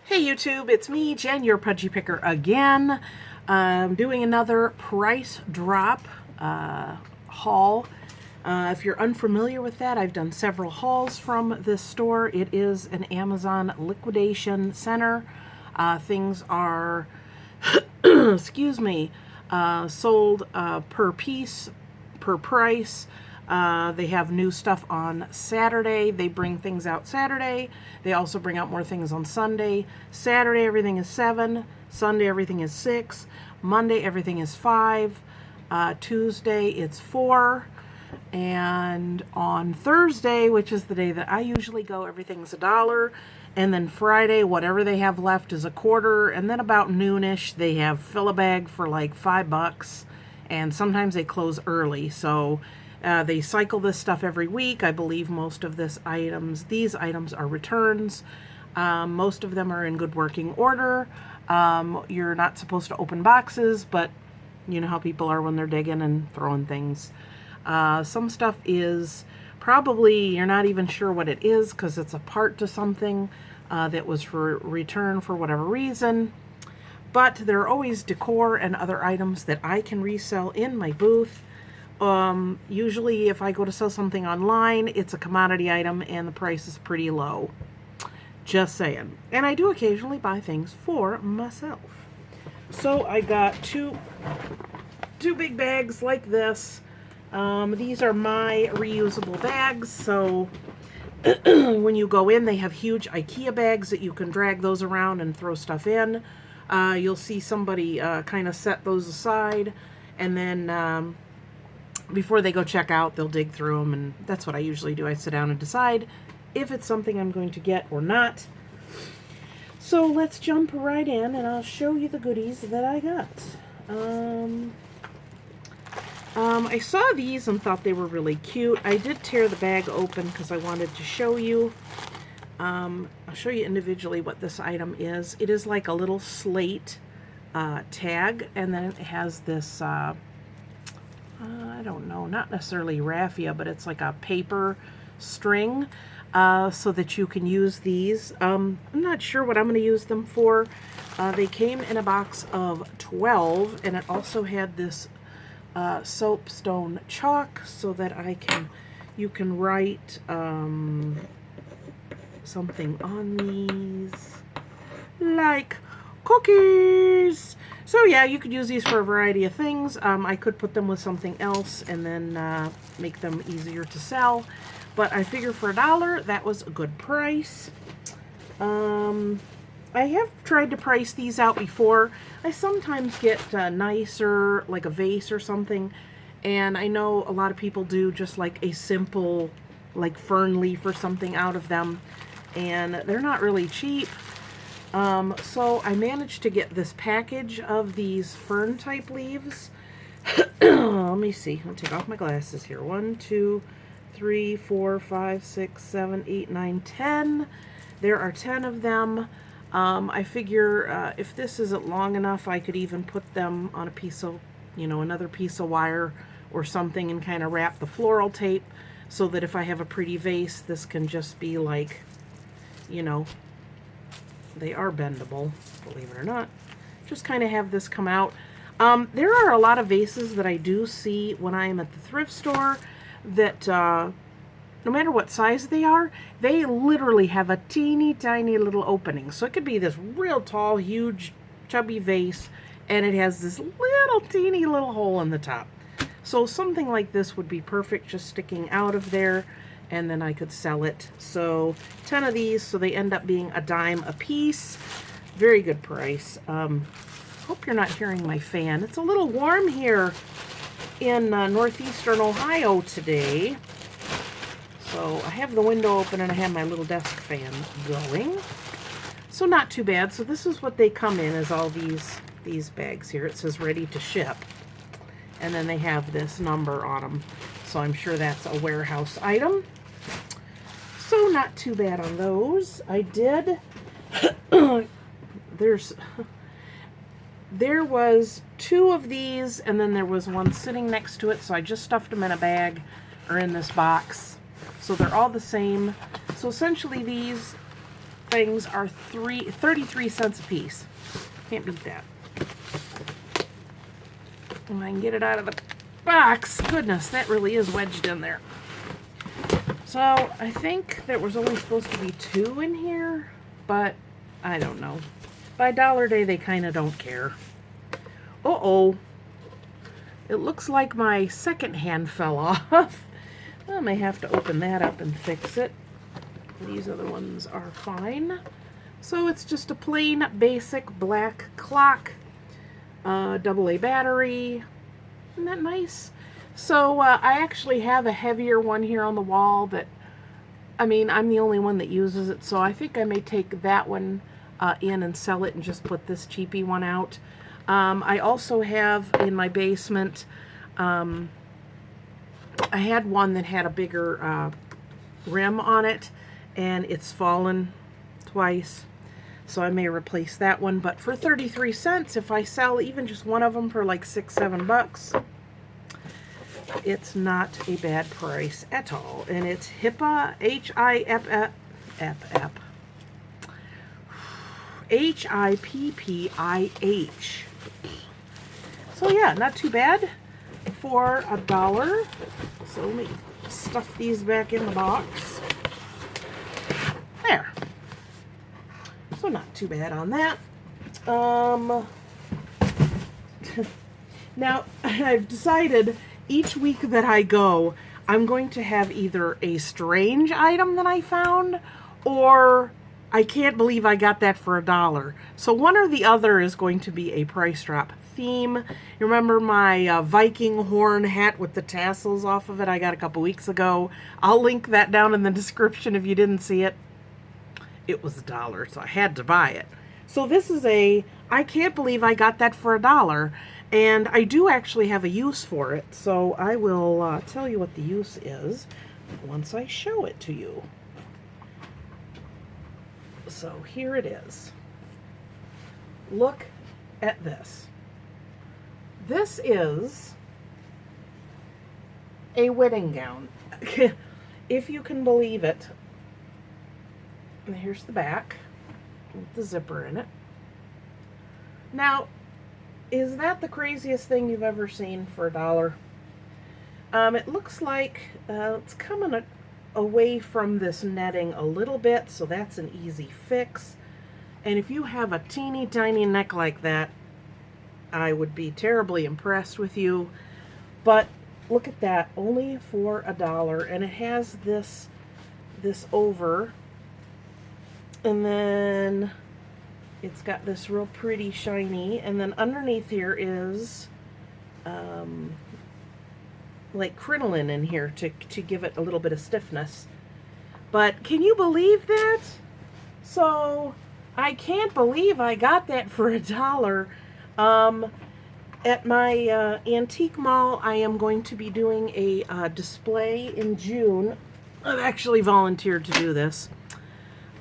Hey YouTube, it's me, Jen, your Pudgy Picker again. I'm doing another price drop haul. If you're unfamiliar with that, I've done several hauls from this store. It is an Amazon liquidation center. Things are, excuse me, sold per piece, per price. They have new stuff on Saturday. They bring things out Saturday. They also bring out more things on Sunday. Saturday, everything is 7. Sunday, everything is 6. Monday, everything is 5. Tuesday, it's 4. And on Thursday, which is the day that I usually go, everything's $1. And then Friday, whatever they have left is $0.25. And then about noonish, they have fill-a-bag for like $5. And sometimes they close early. So they cycle this stuff every week. I believe most of these items are returns. Most of them are in good working order. You're not supposed to open boxes, but you know how people are when they're digging and throwing things. Some stuff is probably, you're not even sure what it is because it's a part to something that was for return for whatever reason. But there are always decor and other items that I can resell in my booth. Usually if I go to sell something online, it's a commodity item and the price is pretty low. Just saying. And I do occasionally buy things for myself. So I got two big bags like this. These are my reusable bags. So when you go in, they have huge IKEA bags that you can drag those around and throw stuff in. You'll see somebody kind of set those aside, and then before they go check out, they'll dig through them, and that's what I usually do. I sit down and decide if it's something I'm going to get or not. So let's jump right in, and I'll show you the goodies that I got. I saw these and thought they were really cute. I did tear the bag open because I wanted to show you. I'll show you individually what this item is. It is like a little slate tag, and then it has this I don't know, not necessarily raffia, but it's like a paper string so that you can use these. I'm not sure what I'm going to use them for. They came in a box of 12, and it also had this soapstone chalk so that you can write something on these, like cookies. So yeah, you could use these for a variety of things. I could put them with something else and then make them easier to sell. But I figure for $1, that was a good price. I have tried to price these out before. I sometimes get nicer, like a vase or something. And I know a lot of people do just like a simple, like fern leaf or something out of them. And they're not really cheap. So I managed to get this package of these fern type leaves. Let me see. I'll take off my glasses here. 1, 2, 3, 4, 5, 6, 7, 8, 9, 10. There are 10 of them. I figure if this isn't long enough, I could even put them on a piece of, another piece of wire or something and kind of wrap the floral tape so that if I have a pretty vase, this can just be like, they are bendable, believe it or not. Just kind of have this come out. There are a lot of vases that I do see when I am at the thrift store that no matter what size they are, they literally have a teeny tiny little opening. So it could be this real tall, huge, chubby vase, and it has this little teeny little hole in the top. So something like this would be perfect, just sticking out of there, and then I could sell it. So 10 of these, so they end up being $0.10 a piece. Very good price. Hope you're not hearing my fan. It's a little warm here in northeastern Ohio today. So I have the window open and I have my little desk fan going. So not too bad. So this is what they come in, is all these bags here. It says ready to ship. And then they have this number on them. So I'm sure that's a warehouse item. So not too bad on those. I did. There was 2 of these, and then there was one sitting next to it. So I just stuffed them in a bag or in this box. So they're all the same. So essentially these things are 33 cents a piece. Can't beat that. If I can get it out of the box. Goodness, that really is wedged in there. So I think there was only supposed to be 2 in here, but I don't know. By Dollar Day, they kind of don't care. Uh-oh. It looks like my second hand fell off. I may have to open that up and fix it. These other ones are fine. So it's just a plain, basic black clock. AA battery. Isn't that nice? So I actually have a heavier one here on the wall that, I mean, I'm the only one that uses it, so I think I may take that one in and sell it and just put this cheapy one out. I also have in my basement, I had one that had a bigger rim on it, and it's fallen twice. So I may replace that one. But for 33 cents, if I sell even just one of them for like $6-7, it's not a bad price at all. And it's HIPAA, HIPPIH. So yeah, not too bad for $1. So let me stuff these back in the box. There. So not too bad on that. Now, I've decided each week that I go, I'm going to have either a strange item that I found, or I can't believe I got that for $1. So one or the other is going to be a price drop theme. You remember my Viking horn hat with the tassels off of it I got a couple weeks ago? I'll link that down in the description if you didn't see it. It was $1, so I had to buy it. So this is I can't believe I got that for $1. And I do actually have a use for it. So I will tell you what the use is once I show it to you. So here it is. Look at this. This is a wedding gown. If you can believe it. And here's the back with the zipper in it. Now, is that the craziest thing you've ever seen for $1? It looks like it's coming away from this netting a little bit, so that's an easy fix. And if you have a teeny tiny neck like that, I would be terribly impressed with you. But look at that, only for $1, and it has this over. And then it's got this real pretty shiny, and then underneath here is like crinoline in here to give it a little bit of stiffness. But can you believe that? So I can't believe I got that for $1. At my antique mall, I am going to be doing a display in June. I've actually volunteered to do this.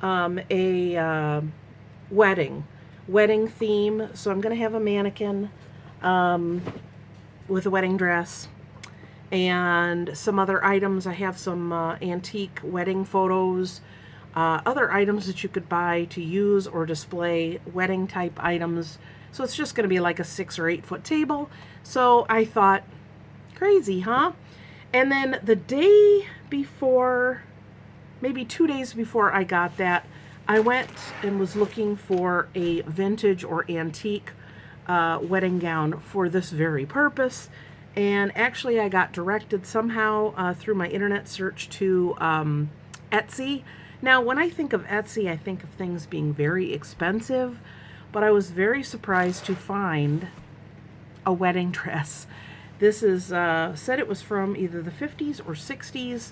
A wedding theme. So I'm going to have a mannequin with a wedding dress and some other items. I have some antique wedding photos, other items that you could buy to use or display wedding type items. So it's just going to be like a 6 or 8 foot table. So I thought, crazy, huh? And then the day before, maybe 2 days before I got that, I went and was looking for a vintage or antique wedding gown for this very purpose. And actually I got directed somehow through my internet search to Etsy. Now, when I think of Etsy, I think of things being very expensive, but I was very surprised to find a wedding dress. This is said it was from either the 50s or 60s,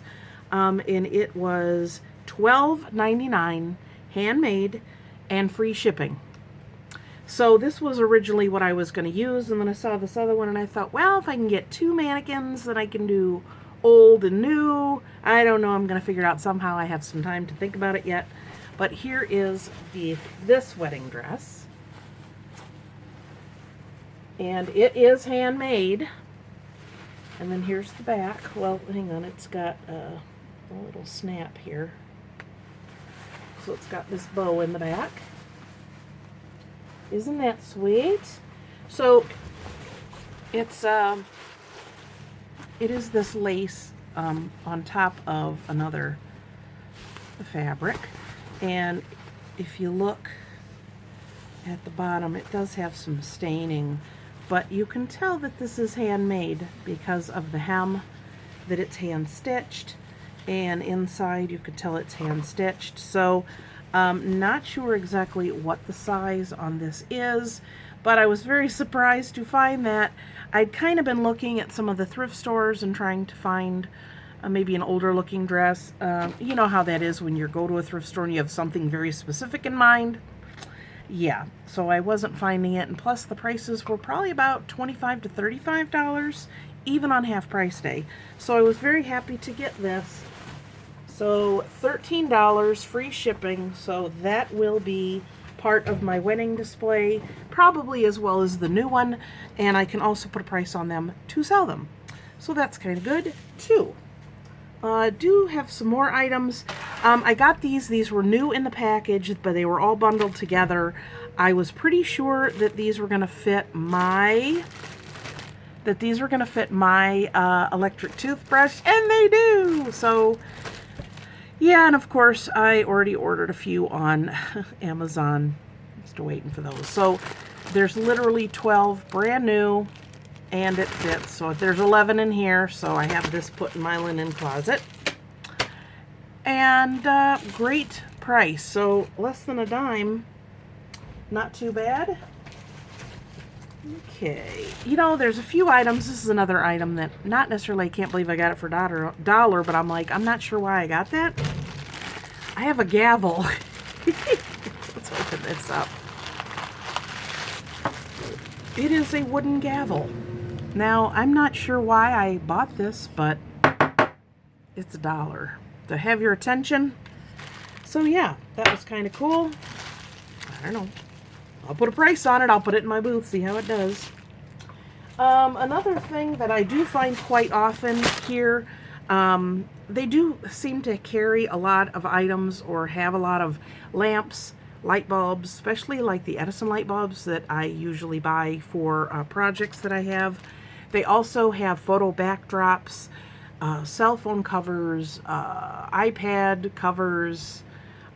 and it was $12.99, handmade, and free shipping. So this was originally what I was going to use, and then I saw this other one, and I thought, well, if I can get 2 mannequins, then I can do old and new. I don't know. I'm going to figure it out somehow. I have some time to think about it yet. But here is this wedding dress. And it is handmade. And then here's the back. Well, hang on. It's got a little snap here. So it's got this bow in the back. Isn't that sweet? So it's it is this lace on top of another fabric, and if you look at the bottom, it does have some staining, but you can tell that this is handmade because of the hem, that it's hand stitched, and inside you could tell it's hand stitched. So not sure exactly what the size on this is, but I was very surprised to find that. I'd kind of been looking at some of the thrift stores and trying to find maybe an older looking dress. You know how that is when you go to a thrift store and you have something very specific in mind. Yeah, so I wasn't finding it, and plus the prices were probably about $25 to $35, even on half price day. So I was very happy to get this. So $13, free shipping, so that will be part of my wedding display, probably as well as the new one, and I can also put a price on them to sell them. So that's kind of good too. Do have some more items. I got these were new in the package, but they were all bundled together. I was pretty sure that these were going to fit my electric toothbrush, and they do. So yeah, and of course I already ordered a few on Amazon. Still waiting for those. So there's literally 12 brand new, and it fits. So there's 11 in here, so I have this put in my linen closet. And great price, so less than a dime. Not too bad. Okay, you know, there's a few items. This is another item that not necessarily I can't believe I got it for $1, but I'm like, I'm not sure why I got that. I have a gavel. Let's open this up. It is a wooden gavel. Now, I'm not sure why I bought this, but it's $1 to have your attention. So yeah, that was kind of cool. I don't know. I'll put a price on it. I'll put it in my booth, see how it does. Another thing that I do find quite often here, they do seem to carry a lot of items or have a lot of lamps, light bulbs, especially like the Edison light bulbs that I usually buy for projects that I have. They also have photo backdrops, cell phone covers, iPad covers,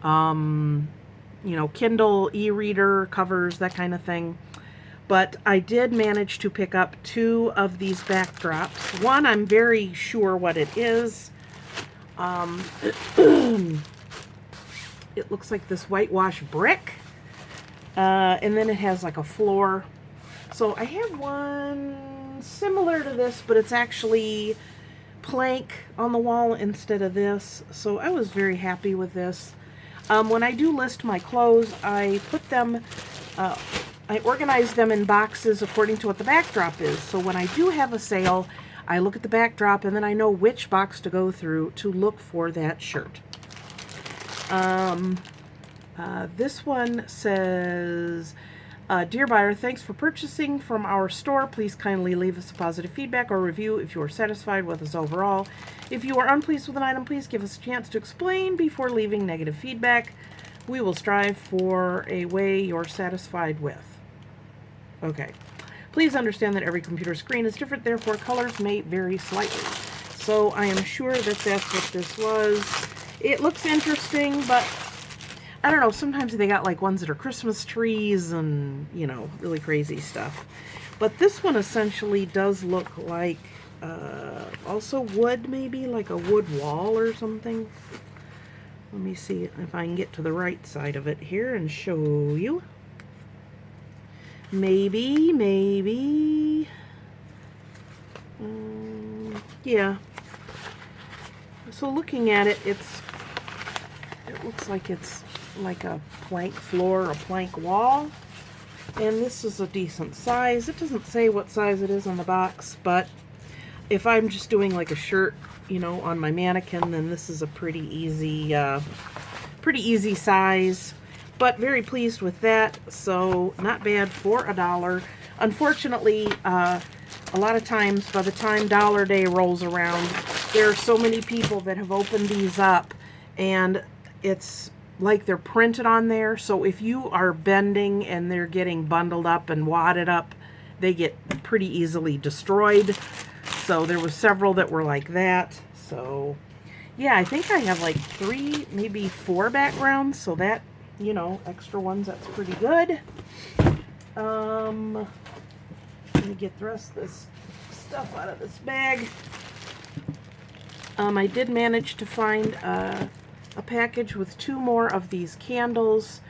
you know, Kindle e-reader covers, that kind of thing. But I did manage to pick up 2 of these backdrops. One, I'm very sure what it is. It looks like this whitewash brick. And then it has like a floor. So I have one similar to this, but it's actually plank on the wall instead of this. So I was very happy with this. When I do list my clothes, I put them, I organize them in boxes according to what the backdrop is. So when I do have a sale, I look at the backdrop and then I know which box to go through to look for that shirt. This one says, Dear buyer, thanks for purchasing from our store. Please kindly leave us a positive feedback or review if you are satisfied with us overall. If you are unpleased with an item, please give us a chance to explain before leaving negative feedback. We will strive for a way you're satisfied with. Okay. Please understand that every computer screen is different, therefore colors may vary slightly. So I am sure that that's what this was. It looks interesting, but I don't know, sometimes they got like ones that are Christmas trees and, you know, really crazy stuff. But this one essentially does look like also wood, maybe like a wood wall or something. Let me see if I can get to the right side of it here and show you. Maybe. Yeah. So looking at it, it looks like it's like a plank floor, a plank wall. And this is a decent size. It doesn't say what size it is on the box, but if I'm just doing like a shirt, you know, on my mannequin, then this is a pretty easy size. But very pleased with that. So not bad for $1. Unfortunately, a lot of times by the time Dollar Day rolls around, there are so many people that have opened these up, and it's like they're printed on there. So if you are bending and they're getting bundled up and wadded up, they get pretty easily destroyed. So there was several that were like that. So yeah, I think I have like 3, maybe 4 backgrounds. So that, you know, extra ones, that's pretty good. Let me get the rest of this stuff out of this bag. I did manage to find a package with 2 more of these candles.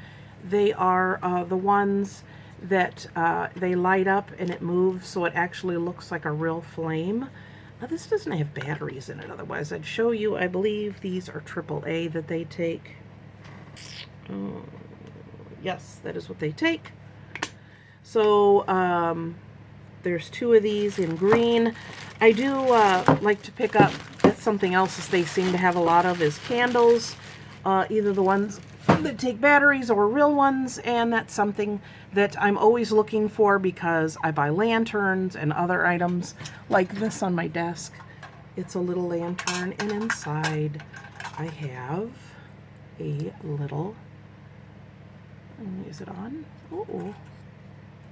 They are the ones that they light up and it moves, so it actually looks like a real flame. Now, this doesn't have batteries in it, otherwise I'd show you. I believe these are AAA that they take. Yes, that is what they take. So there's 2 of these in green. I do like to pick up, that's something else that they seem to have a lot of, is candles. Either the ones that take batteries or real ones, and that's something that I'm always looking for because I buy lanterns and other items like this on my desk. It's a little lantern, and inside I have a little, is it on? Oh,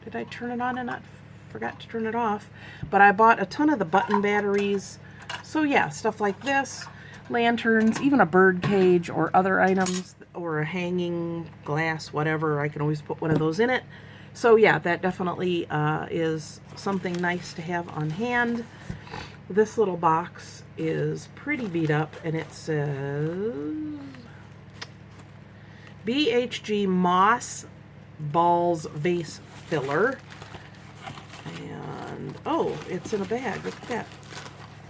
did I turn it on and not forgot to turn it off? But I bought a ton of the button batteries. So yeah, stuff like this, lanterns, even a bird cage or other items, or a hanging glass, whatever. I can always put one of those in it. So yeah, that definitely is something nice to have on hand. This little box is pretty beat up, and it says BHG Moss Balls Vase Filler. And oh, it's in a bag. Look at that.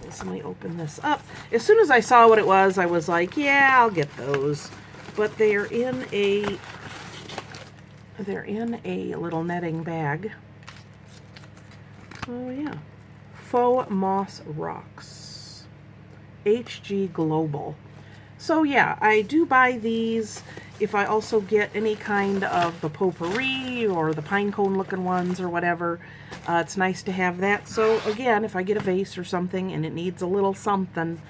Let me open this up. As soon as I saw what it was, I was like, yeah, I'll get those. But they're in a little netting bag. Oh yeah. Faux Moss Rocks. HG Global. So yeah, I do buy these if I also get any kind of the potpourri or the pine cone looking ones or whatever. It's nice to have that. So again, if I get a vase or something and it needs a little something,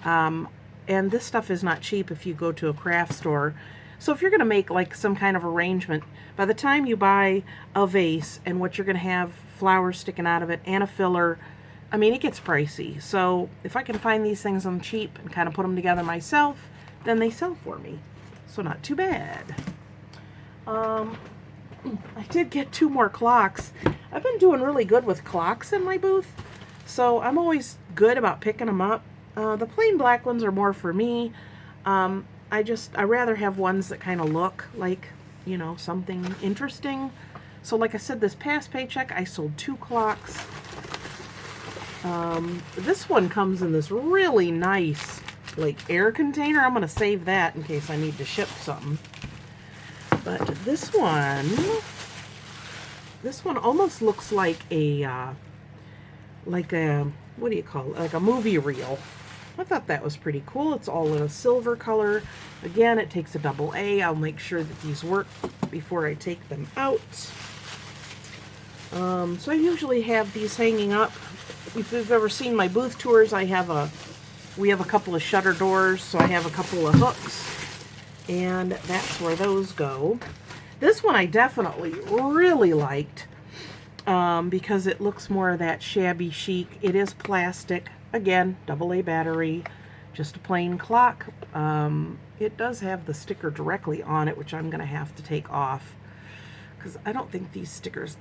and this stuff is not cheap if you go to a craft store. So if you're going to make like some kind of arrangement, by the time you buy a vase and what you're going to have flowers sticking out of it and a filler, I mean, it gets pricey. So if I can find these things on cheap and kind of put them together myself, then they sell for me. So not too bad. I did get 2 more clocks. I've been doing really good with clocks in my booth, so I'm always good about picking them up. The plain black ones are more for me. I rather have ones that kind of look like, you know, something interesting. So like I said, this past paycheck, I sold 2 clocks. This one comes in this really nice, like, air container. I'm going to save that in case I need to ship something. But this one almost looks like a, what do you call it? Like a movie reel. I thought that was pretty cool. It's all in a silver color. Again, it takes a AA. I'll make sure that these work before I take them out. So I usually have these hanging up. If you've ever seen my booth tours, we have a couple of shutter doors, so I have a couple of hooks, and that's where those go. This one I definitely really liked because it looks more of that shabby chic. It is plastic. Again, AA battery, just a plain clock. It does have the sticker directly on it, which I'm going to have to take off because I don't think these stickers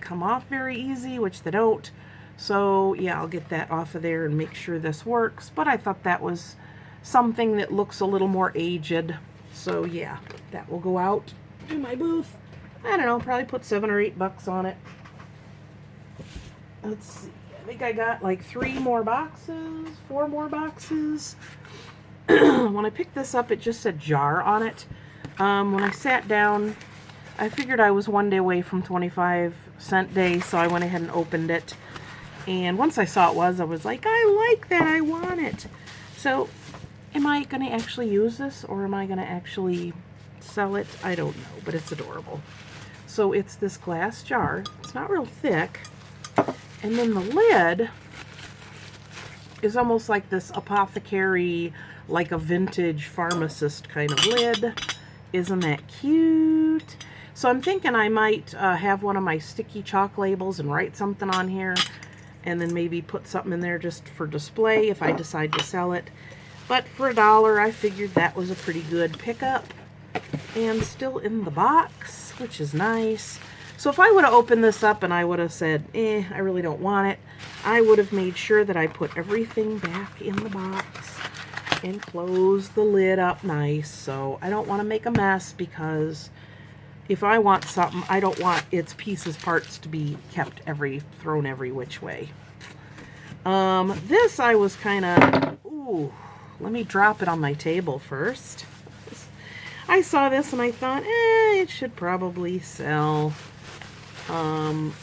come off very easy, which they don't. So yeah, I'll get that off of there and make sure this works. But I thought that was something that looks a little more aged. So yeah, that will go out in my booth. I don't know, probably put $7 or $8 on it. Let's see. I think I got like 4 more boxes. When I picked this up, it just said jar on it. When I sat down, I figured I was one day away from 25-cent day, so I went ahead and opened it. And once I saw it I was like, I like that, I want it. So, am I going to actually use this, or am I going to actually sell it? I don't know, but it's adorable. So it's this glass jar. It's not real thick. And then the lid is almost like this apothecary, like a vintage pharmacist kind of lid. Isn't that cute? So I'm thinking I might have one of my sticky chalk labels and write something on here, and then maybe put something in there just for display if I decide to sell it. But for $1, I figured that was a pretty good pickup. And still in the box, which is nice. So if I would have opened this up and I would have said, I really don't want it, I would have made sure that I put everything back in the box and close the lid up nice. So I don't want to make a mess, because if I want something, I don't want its pieces, parts to be kept thrown every which way. This I was kind of, let me drop it on my table first. I saw this and I thought, it should probably sell.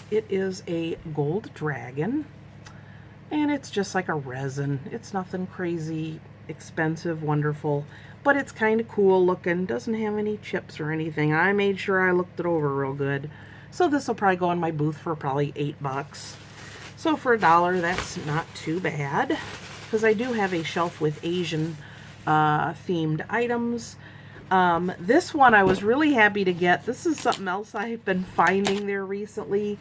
It is a gold dragon, and it's just like a resin. It's nothing crazy expensive, wonderful, but it's kind of cool looking. Doesn't have any chips or anything. I made sure I looked it over real good. So this will probably go in my booth for probably $8. So for $1, that's not too bad, because I do have a shelf with Asian themed items. This one I was really happy to get. This is something else I've been finding there recently,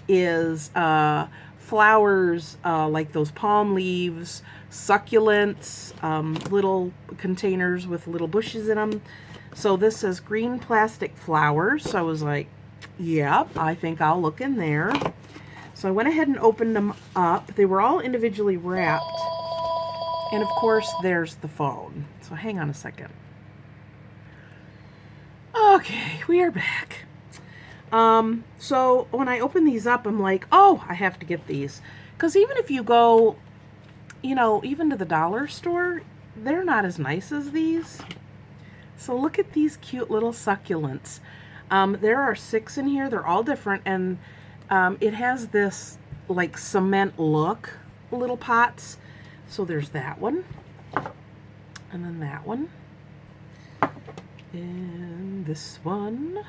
is flowers like those palm leaves, succulents, little containers with little bushes in them. So this says green plastic flowers. So I was like, yep, I think I'll look in there. So I went ahead and opened them up. They were all individually wrapped. And of course, there's the phone. So hang on a second. Okay, we are back. So when I open these up, I'm like, oh, I have to get these. Because even if you go, even to the dollar store, they're not as nice as these. So look at these cute little succulents. There are 6 in here. They're all different. And it has this like cement look, little pots. So there's that one. And then that one. And this one.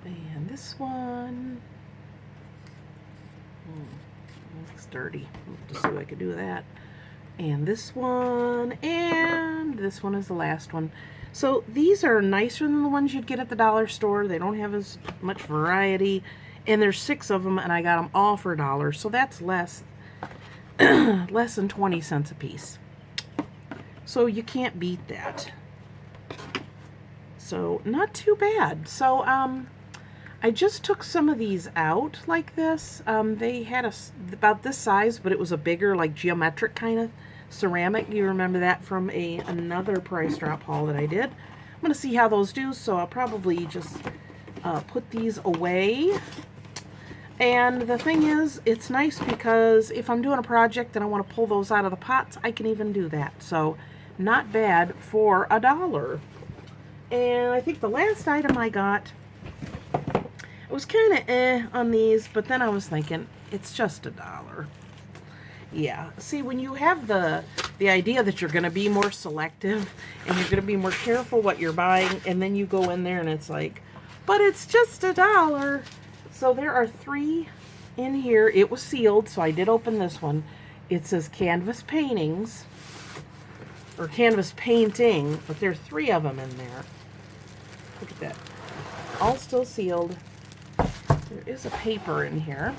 And this one. Looks dirty. Just see if I could do that. And this one. And this one is the last one. So these are nicer than the ones you'd get at the dollar store. They don't have as much variety. And there's 6 of them, and I got them all for $1. So that's less than 20 cents a piece. So you can't beat that. So not too bad. So I just took some of these out like this. They had about this size, but it was a bigger, like geometric kind of ceramic. You remember that from another price drop haul that I did. I'm going to see how those do, so I'll probably just put these away. And the thing is, it's nice because if I'm doing a project and I want to pull those out of the pots, I can even do that. So not bad for $1. And I think the last item I got, it was kind of on these, but then I was thinking, it's just $1. Yeah, see, when you have the idea that you're going to be more selective and you're going to be more careful what you're buying, and then you go in there and it's like, but it's just $1. So there are 3 in here. It was sealed, so I did open this one. It says canvas paintings, or canvas painting, but there are 3 of them in there. Look at that. All still sealed. There is a paper in here.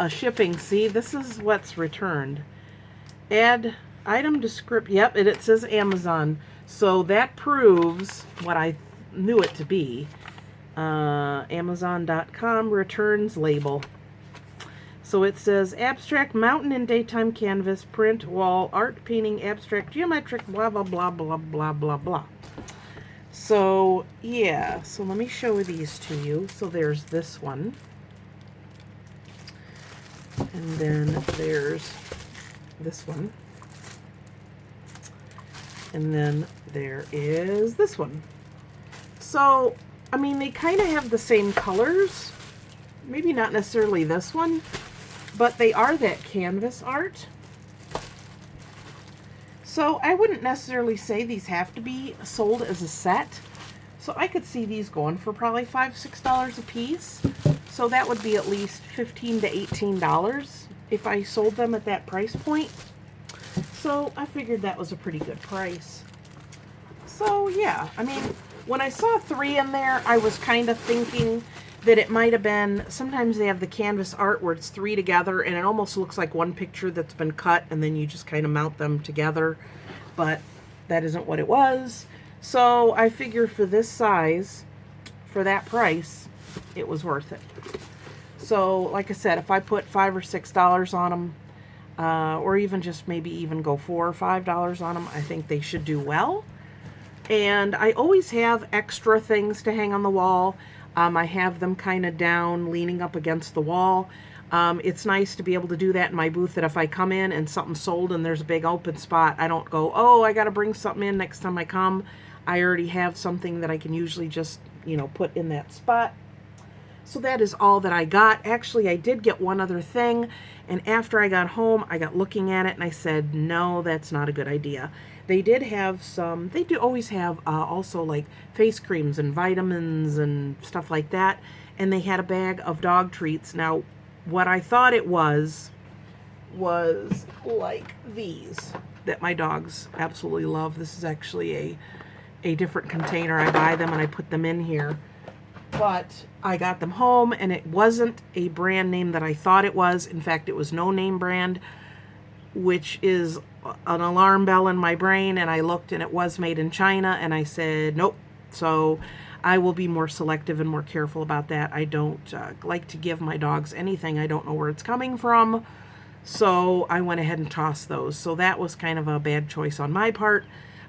Shipping. See, this is what's returned. Add item description. Yep, it says Amazon. So that proves what I knew it to be. Amazon.com returns label. So it says abstract mountain and daytime canvas, print, wall, art, painting, abstract, geometric, blah, blah, blah, blah, blah, blah, blah. So, yeah. So let me show these to you. So there's this one. And then there's this one. And then there is this one. So, I mean, they kind of have the same colors. Maybe not necessarily this one, but they are that canvas art. So I wouldn't necessarily say these have to be sold as a set. So I could see these going for probably $5, $6 a piece. So that would be at least $15 to $18 if I sold them at that price point. So I figured that was a pretty good price. So yeah, I mean, when I saw 3 in there, I was kind of thinking that it might have been, sometimes they have the canvas art where it's 3 together and it almost looks like one picture that's been cut and then you just kind of mount them together, but that isn't what it was. So I figure for this size, for that price, it was worth it. So like I said, if I put $5 or $6 on them, or even just maybe even go $4 or $5 on them, I think they should do well. And I always have extra things to hang on the wall. I have them kind of down, leaning up against the wall. It's nice to be able to do that in my booth, that if I come in and something's sold and there's a big open spot, I don't go, oh, I got to bring something in next time I come. I already have something that I can usually just, you know, put in that spot. So that is all that I got. Actually, I did get one other thing, and after I got home, I got looking at it and I said, no, that's not a good idea. They did have some, they do always have also like face creams and vitamins and stuff like that. And they had a bag of dog treats. Now, what I thought it was like these that my dogs absolutely love. This is actually a different container. I buy them and I put them in here. But I got them home and it wasn't a brand name that I thought it was. In fact, it was no name brand, which is an alarm bell in my brain. And I looked and it was made in China and I said, nope. So I will be more selective and more careful about that. I don't like to give my dogs anything I don't know where it's coming from. So I went ahead and tossed those. So that was kind of a bad choice on my part.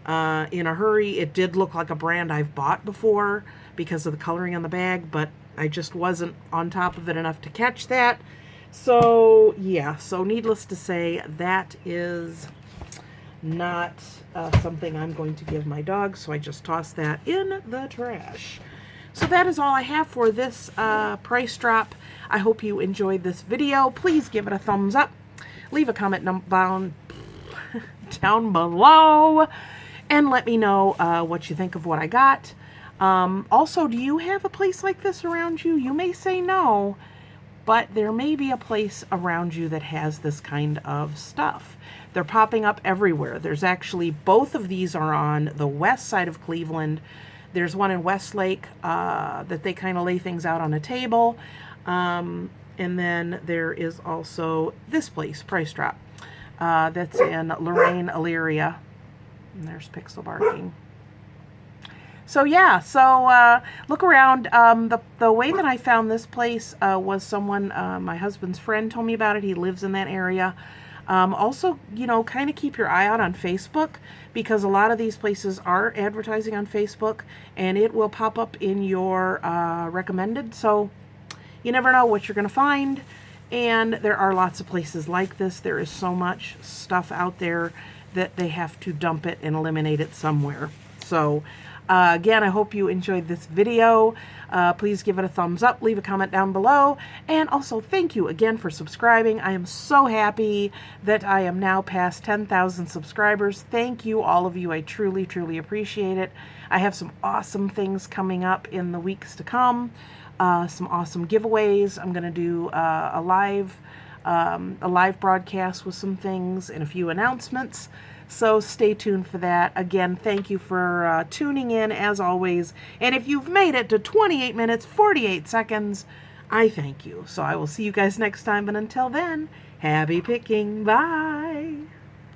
In a hurry, it did look like a brand I've bought before because of the coloring on the bag, but I just wasn't on top of it enough to catch that. So yeah, so needless to say, that is not something I'm going to give my dog, so I just tossed that in the trash. So that is all I have for this price drop. I hope you enjoyed this video. Please give it a thumbs up. Leave a comment down below and let me know what you think of what I got. Also, do you have a place like this around you? You may say no, but there may be a place around you that has this kind of stuff. They're popping up everywhere. There's actually, both of these are on the west side of Cleveland. There's one in Westlake that they kind of lay things out on a table. And then there is also this place, Price Drop, that's in Lorraine, Elyria. And there's Pixel barking. So yeah, so look around. The way that I found this place was someone, my husband's friend told me about it. He lives in that area. Also, you know, kind of keep your eye out on Facebook, because a lot of these places are advertising on Facebook and it will pop up in your recommended. So you never know what you're going to find. And there are lots of places like this. There is so much stuff out there that they have to dump it and eliminate it somewhere. So again, I hope you enjoyed this video. Please give it a thumbs up, leave a comment down below, and also thank you again for subscribing. I am so happy that I am now past 10,000 subscribers. Thank you, all of you. I truly, truly appreciate it. I have some awesome things coming up in the weeks to come. Some awesome giveaways. I'm going to do a live broadcast with some things and a few announcements. So stay tuned for that. Again, thank you for tuning in as always. And if you've made it to 28 minutes, 48 seconds, I thank you. So I will see you guys next time. And until then, happy picking. Bye.